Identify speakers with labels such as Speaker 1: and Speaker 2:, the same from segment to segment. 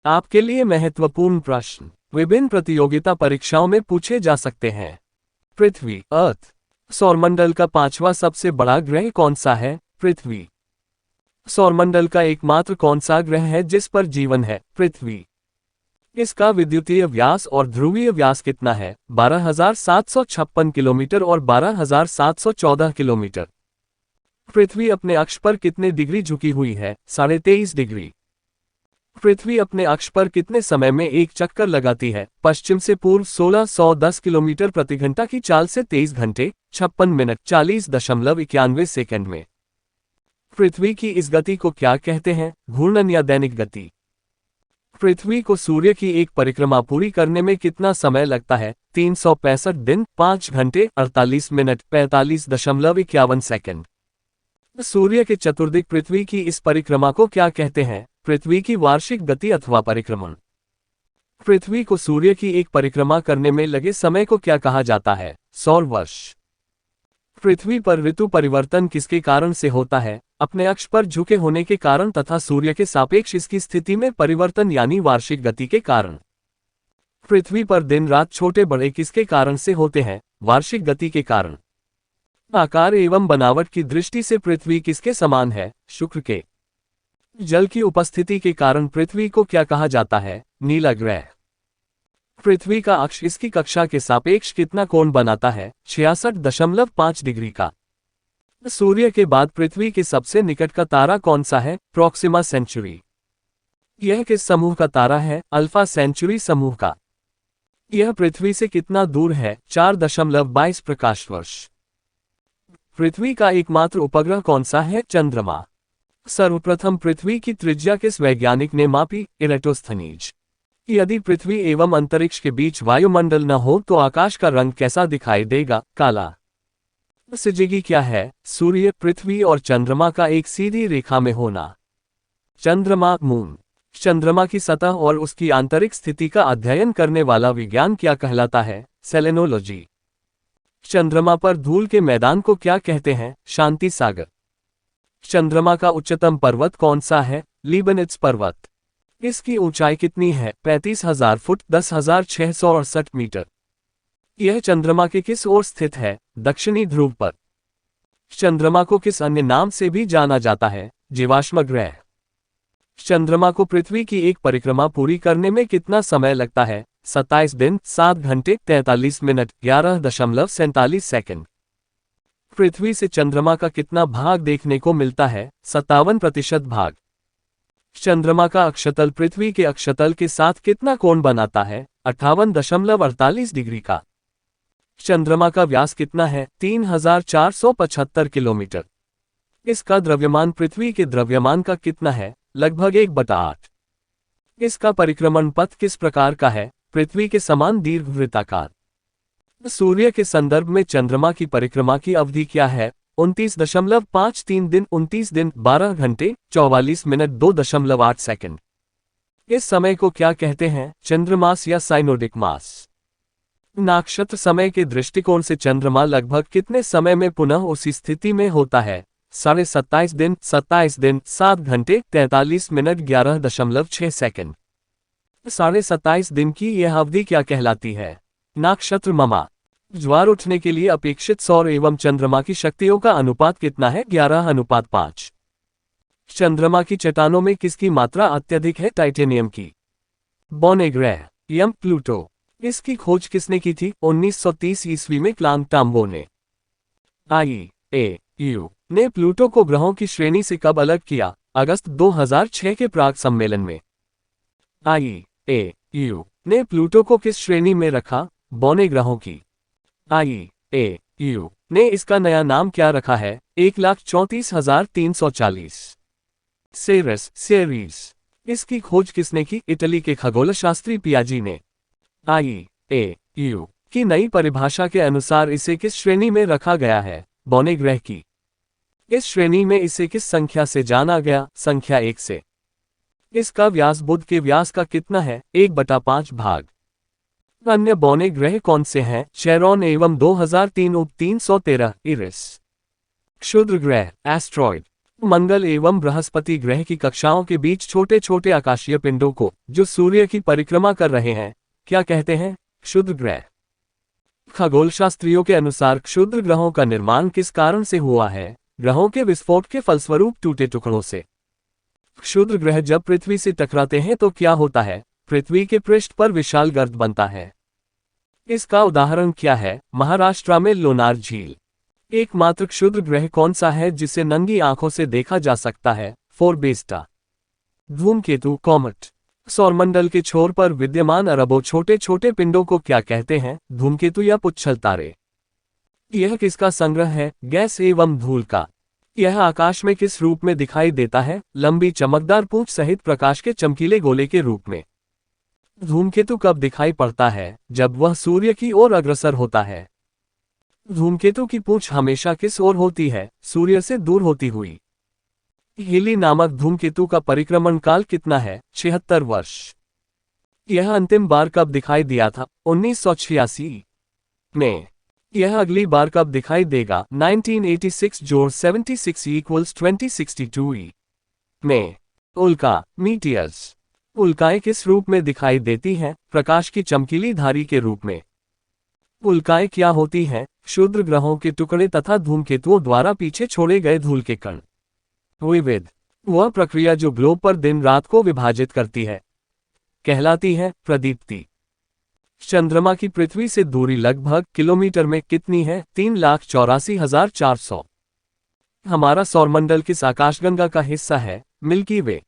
Speaker 1: आपके लिए महत्वपूर्ण प्रश्न विभिन्न प्रतियोगिता परीक्षाओं में पूछे जा सकते हैं। पृथ्वी अर्थ। सौरमंडल का पांचवा सबसे बड़ा ग्रह कौन सा है? पृथ्वी। सौरमंडल का एकमात्र कौन सा ग्रह है जिस पर जीवन है? पृथ्वी। इसका विद्युतीय व्यास और ध्रुवीय व्यास कितना है? 12,756 किलोमीटर और 12,714 किलोमीटर। पृथ्वी अपने अक्ष पर कितने डिग्री झुकी हुई है? 23.5 डिग्री। पृथ्वी अपने अक्ष पर कितने समय में एक चक्कर लगाती है? पश्चिम से पूर्व 1610 किलोमीटर प्रति घंटा की चाल से 23 घंटे 56 मिनट 40.91 सेकंड में। पृथ्वी की इस गति को क्या कहते हैं? घूर्णन या दैनिक गति। पृथ्वी को सूर्य की एक परिक्रमा पूरी करने में कितना समय लगता है? 365 दिन 5 घंटे 48 मिनट 45.51 सेकंड। सूर्य के चतुर्दिक पृथ्वी की इस परिक्रमा को क्या कहते हैं? पृथ्वी की वार्षिक गति अथवा परिक्रमण। पृथ्वी को सूर्य की एक परिक्रमा करने में लगे समय को क्या कहा जाता है? सौर वर्ष। पृथ्वी पर ऋतु परिवर्तन किसके कारण से होता है? अपने अक्ष पर झुके होने के कारण तथा सूर्य के सापेक्ष इसकी स्थिति में परिवर्तन यानी वार्षिक गति के कारण। पृथ्वी पर दिन रात छोटे बड़े किसके कारण से होते हैं? वार्षिक गति के कारण। आकार एवं बनावट की दृष्टि से पृथ्वी किसके समान है? शुक्र के। जल की उपस्थिति के कारण पृथ्वी को क्या कहा जाता है? नीला ग्रह। पृथ्वी का अक्ष इसकी कक्षा के सापेक्ष कितना कोण बनाता है? 66.5 डिग्री का। सूर्य के बाद पृथ्वी के सबसे निकट का तारा कौन सा है? Proxima Centauri. यह किस समूह का तारा है? अल्फा सेंचुरी समूह का। यह पृथ्वी से कितना दूर है? 4.22 प्रकाश वर्ष। पृथ्वी का एकमात्र उपग्रह कौन सा है? चंद्रमा। सर्वप्रथम पृथ्वी की त्रिज्या किस वैज्ञानिक ने मापी? इरेटोस्थनीज। यदि पृथ्वी एवं अंतरिक्ष के बीच वायुमंडल न हो तो आकाश का रंग कैसा दिखाई देगा? काला। सिजिगी क्या है? सूर्य, पृथ्वी और चंद्रमा का एक सीधी रेखा में होना। चंद्रमा मून। चंद्रमा की सतह और उसकी आंतरिक स्थिति का अध्ययन करने वाला विज्ञान क्या कहलाता है? सेलेनोलॉजी। चंद्रमा पर धूल के मैदान को क्या कहते हैं? शांति सागर। चंद्रमा का उच्चतम पर्वत कौन सा है? लीबनित्ज पर्वत। इसकी ऊंचाई कितनी है? 35,000 फुट 10,668 मीटर। यह चंद्रमा के किस ओर स्थित है? दक्षिणी ध्रुव पर। चंद्रमा को किस अन्य नाम से भी जाना जाता है? जीवाश्म ग्रह। चंद्रमा को पृथ्वी की एक परिक्रमा पूरी करने में कितना समय लगता है? 27 दिन 7 घंटे 43 मिनट 11.47 सेकंड। पृथ्वी से चंद्रमा का कितना भाग देखने को मिलता है? 57% भाग। चंद्रमा का अक्षतल पृथ्वी के अक्षतल के साथ कितना कोण बनाता है? 58.48 डिग्री का। चंद्रमा का व्यास कितना है? 3,475 किलोमीटर। इसका द्रव्यमान पृथ्वी के द्रव्यमान का कितना है? लगभग 1/8। इसका परिक्रमण पथ किस प्रकार का है? पृथ्वी के समान दीर्घवृत्ताकार। सूर्य के संदर्भ में चंद्रमा की परिक्रमा की अवधि क्या है? 29.53 दिन 29 दिन 12 घंटे 44 मिनट 2.8 सेकंड। इस समय को क्या कहते हैं? चंद्रमास या साइनोडिक मास। नक्षत्र समय के दृष्टिकोण से चंद्रमा लगभग कितने समय में पुनः उसी स्थिति में होता है? 27.5 दिन 27 दिन 7 घंटे 43 मिनट 11.6 सेकंड। 27.5 दिन की यह अवधि क्या कहलाती है? नक्षत्र ममा। ज्वार उठने के लिए अपेक्षित सौर एवं चंद्रमा की शक्तियों का अनुपात कितना है? 11:5। चंद्रमा की चट्टानों में किसकी मात्रा अत्यधिक है? टाइटेनियम की। बौने ग्रह यम प्लूटो। इसकी खोज किसने की थी? 1930 ईस्वी में क्लांगटाम्बो ने। IAU ने प्लूटो को ग्रहों की श्रेणी से कब अलग किया? अगस्त 2006 के प्राग सम्मेलन में। IAU ने प्लूटो को किस श्रेणी में रखा? बौने ग्रहों की। IAU ने इसका नया नाम क्या रखा है? 1,34,340। सेरीज। इसकी खोज किसने की? इटली के खगोलशास्त्री पियाजी ने। IAU की नई परिभाषा के अनुसार इसे किस श्रेणी में रखा गया है? बौने ग्रह की। इस श्रेणी में इसे किस संख्या से जाना गया? संख्या 1 से। इसका व्यास बुध के व्यास का कितना है? 1/5 भाग। अन्य बौने ग्रह कौन से हैं? चेरॉन एवं 2003 उप 313 इरिस। क्षुद्र ग्रह एस्ट्रॉइड। मंगल एवं बृहस्पति ग्रह की कक्षाओं के बीच छोटे छोटे आकाशीय पिंडों को, जो सूर्य की परिक्रमा कर रहे हैं, क्या कहते हैं? क्षुद्र ग्रह। खगोलशास्त्रियों के अनुसार क्षुद्र ग्रहों का निर्माण किस कारण से हुआ है? ग्रहों के विस्फोट के फलस्वरूप टूटे टुकड़ों से। क्षुद्र ग्रह जब पृथ्वी से टकराते हैं तो क्या होता है? पृथ्वी के पृष्ठ पर विशाल गर्त बनता है। इसका उदाहरण क्या है? महाराष्ट्र में लोनार झील। एकमात्र क्षुद्र ग्रह कौन सा है जिसे नंगी आंखों से देखा जा सकता है? फोरबेस्टा। धूमकेतु, कॉमेट। सौरमंडल के छोर पर विद्यमान अरबों छोटे छोटे पिंडों को क्या कहते हैं? धूमकेतु या पुच्छल तारे। यह किसका संग्रह है? गैस एवं धूल का। यह आकाश में किस रूप में दिखाई देता है? लंबी चमकदार पूंछ सहित प्रकाश के चमकीले गोले के रूप में। धूमकेतु कब दिखाई पड़ता है? जब वह सूर्य की ओर अग्रसर होता है। धूमकेतु की पूंछ हमेशा किस ओर होती है? सूर्य से दूर होती हुई। हेली नामक धूमकेतु का परिक्रमण काल कितना है? 76 वर्ष। यह अंतिम बार कब दिखाई दिया था? 1986 में। यह अगली बार कब दिखाई देगा? 1986 जोड़ 76 इक्वल्स 2062 में। उल्का, मीटियर्स। उल्काएं किस रूप में दिखाई देती हैं? प्रकाश की चमकीली धारी के रूप में। उल्काएं क्या होती हैं? क्षुद्र ग्रहों के टुकड़े तथा धूमकेतुओं द्वारा पीछे छोड़े गए धूल के कण। विविध, वह प्रक्रिया जो ग्लोब पर दिन रात को विभाजित करती है, कहलाती है प्रदीप्ति। चंद्रमा की पृथ्वी से दूरी लगभग किलोमीटर में कितनी है? 3,84,400। हमारा सौरमंडल किस आकाशगंगा का हिस्सा है? मिल्की वे।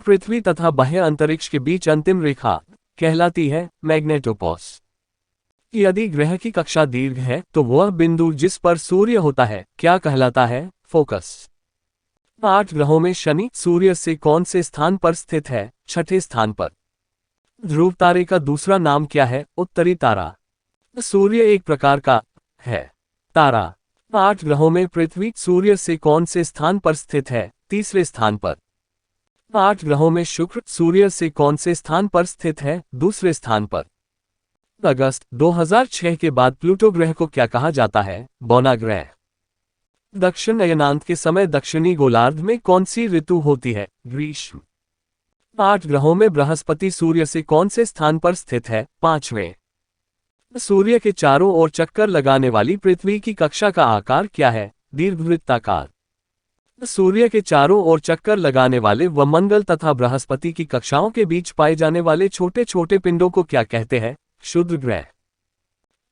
Speaker 1: पृथ्वी तथा बाह्य अंतरिक्ष के बीच अंतिम रेखा कहलाती है मैग्नेटोपॉस। यदि ग्रह की कक्षा दीर्घ है तो वह बिंदु जिस पर सूर्य होता है क्या कहलाता है? फोकस। 8 ग्रहों में शनि सूर्य से कौन से स्थान पर स्थित है? छठे स्थान पर। ध्रुव तारे का दूसरा नाम क्या है? उत्तरी तारा। सूर्य एक प्रकार का है तारा। 8 ग्रहों में पृथ्वी सूर्य से कौन से स्थान पर स्थित है? तीसरे स्थान पर। 8 ग्रहों में शुक्र सूर्य से कौन से स्थान पर स्थित है? दूसरे स्थान पर। अगस्त 2006 के बाद प्लूटो ग्रह को क्या कहा जाता है? बौना ग्रह। दक्षिण अयनांत के समय दक्षिणी गोलार्ध में कौन सी ऋतु होती है? ग्रीष्म। 8 ग्रहों में बृहस्पति सूर्य से कौन से स्थान पर स्थित है? 5वें। सूर्य के चारों ओर चक्कर लगाने वाली पृथ्वी की कक्षा का आकार क्या है? दीर्घवृत्ताकार। सूर्य के चारों ओर चक्कर लगाने वाले व मंगल तथा बृहस्पति की कक्षाओं के बीच पाए जाने वाले छोटे छोटे पिंडों को क्या कहते हैं? क्षुद्र ग्रह।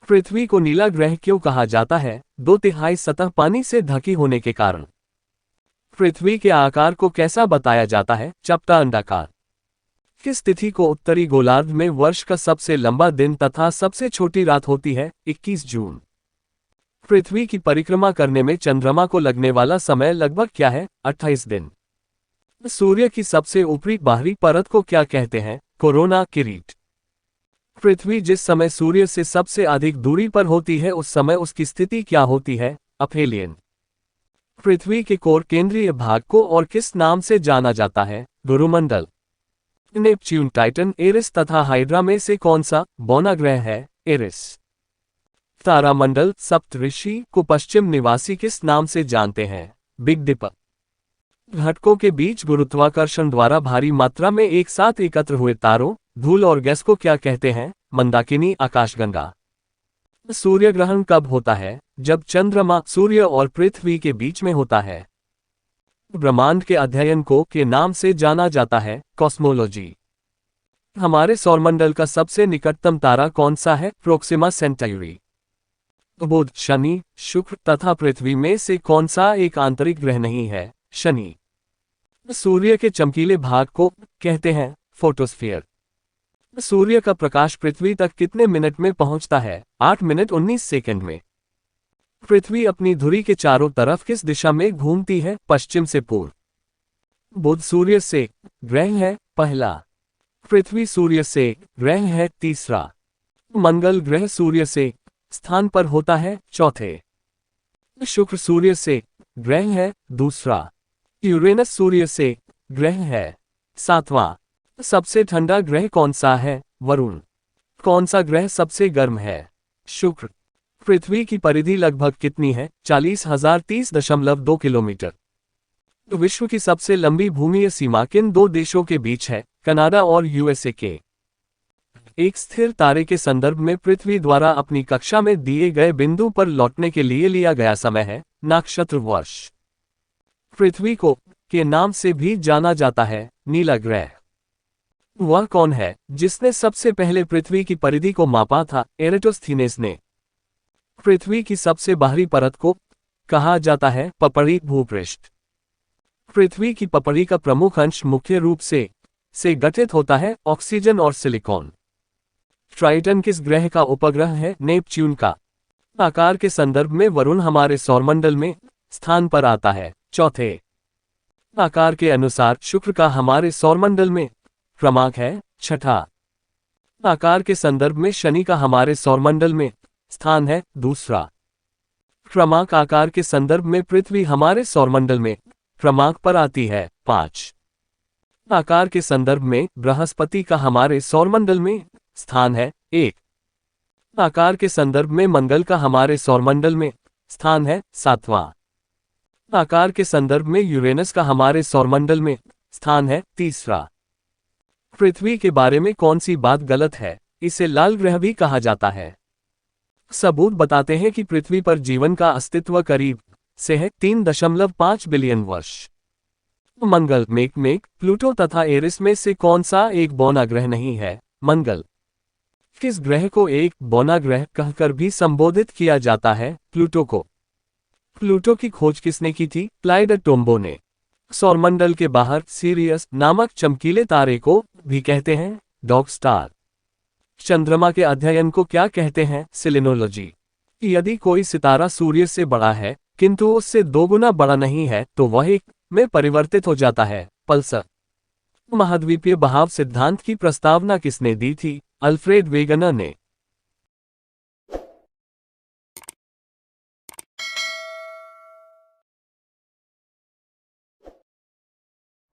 Speaker 1: पृथ्वी को नीला ग्रह क्यों कहा जाता है? 2/3 सतह पानी से ढकी होने के कारण। पृथ्वी के आकार को कैसा बताया जाता है? चपटा अंडाकार। किस तिथि को उत्तरी गोलार्ध में वर्ष का सबसे लंबा दिन तथा सबसे छोटी रात होती है? 21 जून। पृथ्वी की परिक्रमा करने में चंद्रमा को लगने वाला समय लगभग क्या है? 28 दिन। सूर्य की सबसे ऊपरी बाहरी परत को क्या कहते हैं? कोरोना किरीट। पृथ्वी जिस समय सूर्य से सबसे अधिक दूरी पर होती है उस समय उसकी स्थिति क्या होती है? अफेलियन। पृथ्वी के कोर केंद्रीय भाग को और किस नाम से जाना जाता है? गुरुमंडल। नेपच्यून, टाइटन, एरिस तथा हाइड्रा में से कौन सा बौना ग्रह है? एरिस। तारामंडल सप्तऋषि को पश्चिम निवासी किस नाम से जानते हैं? Big Dipper. घटकों के बीच गुरुत्वाकर्षण द्वारा भारी मात्रा में एक साथ एकत्र हुए तारों, धूल और गैस को क्या कहते हैं? मंदाकिनी आकाशगंगा। सूर्य ग्रहण कब होता है? जब चंद्रमा सूर्य और पृथ्वी के बीच में होता है। ब्रह्मांड के अध्ययन को के नाम से जाना जाता है? कॉस्मोलॉजी। हमारे सौरमंडल का सबसे निकटतम तारा कौन सा है? प्रोक्सिमा सेंटायुरी। बुध, शनि, शुक्र तथा पृथ्वी में से कौन सा एक आंतरिक ग्रह नहीं है? शनि। सूर्य के चमकीले भाग को कहते हैं फोटोस्फीयर। सूर्य का प्रकाश पृथ्वी तक कितने मिनट में पहुंचता है? 8 मिनट 19 सेकंड में। पृथ्वी अपनी धुरी के चारों तरफ किस दिशा में घूमती है? पश्चिम से पूर्व। बुध सूर्य से ग्रह है पहला। पृथ्वी सूर्य से ग्रह है तीसरा। मंगल ग्रह सूर्य से स्थान पर होता है चौथे। शुक्र सूर्य से ग्रह है दूसरा। यूरेनस सूर्य से ग्रह है सातवां। सबसे ठंडा ग्रह कौन सा है? वरुण। कौन सा ग्रह सबसे गर्म है? शुक्र। पृथ्वी की परिधि लगभग कितनी है? 40,030.2 किलोमीटर। विश्व की सबसे लंबी भूमि सीमा किन दो देशों के बीच है, कनाडा और यूएसए के? एक स्थिर तारे के संदर्भ में पृथ्वी द्वारा अपनी कक्षा में दिए गए बिंदु पर लौटने के लिए लिया गया समय है, नक्षत्र वर्ष। पृथ्वी को के नाम से भी जाना जाता है, नीला ग्रह। वह कौन है जिसने सबसे पहले पृथ्वी की परिधि को मापा था? एराटोस्थीनेस ने। पृथ्वी की सबसे बाहरी परत को कहा जाता है पपड़ी भूपृष्ठ। पृथ्वी की पपड़ी का प्रमुख अंश मुख्य रूप से गठित होता है ऑक्सीजन और सिलिकॉन। ट्राइटन किस ग्रह का उपग्रह है? नेपच्यून का। आकार के संदर्भ में वरुण हमारे सौरमंडल में स्थान पर आता है, चौथे। आकार के अनुसार शुक्र का हमारे सौरमंडल में क्रमांक है, छठा। आकार के संदर्भ में शनि का हमारे सौरमंडल में स्थान है, दूसरा। क्रमांक आकार के संदर्भ में पृथ्वी हमारे सौरमंडल में क्रमांक पर आती है, 5। आकार के संदर्भ में बृहस्पति का हमारे सौरमंडल में स्थान है, 1। आकार के संदर्भ में मंगल का हमारे सौरमंडल में स्थान है, 7वां। आकार के संदर्भ में यूरेनस का हमारे सौरमंडल में स्थान है, 3रा। पृथ्वी के बारे में कौन सी बात गलत है? इसे लाल ग्रह भी कहा जाता है। सबूत बताते हैं कि पृथ्वी पर जीवन का अस्तित्व करीब से है 3.5 बिलियन वर्ष। मंगल, मेक, प्लूटो तथा एरिस में से कौन सा एक बौना ग्रह नहीं है? मंगल। किस ग्रह को एक बौना ग्रह कहकर भी संबोधित किया जाता है? प्लूटो को। प्लूटो की खोज किसने की थी? प्लाइड टोम्बो ने। सौरमंडल के बाहर सीरियस नामक चमकीले तारे को भी कहते हैं डॉग स्टार। चंद्रमा के अध्ययन को क्या कहते हैं? सेलेनोलॉजी। यदि कोई सितारा सूर्य से बड़ा है किंतु उससे 2 गुना बड़ा नहीं है तो वह एक में परिवर्तित हो जाता है, पल्सर। महाद्वीपीय बहाव सिद्धांत की प्रस्तावना किसने दी थी? अल्फ्रेड वेगनर ने।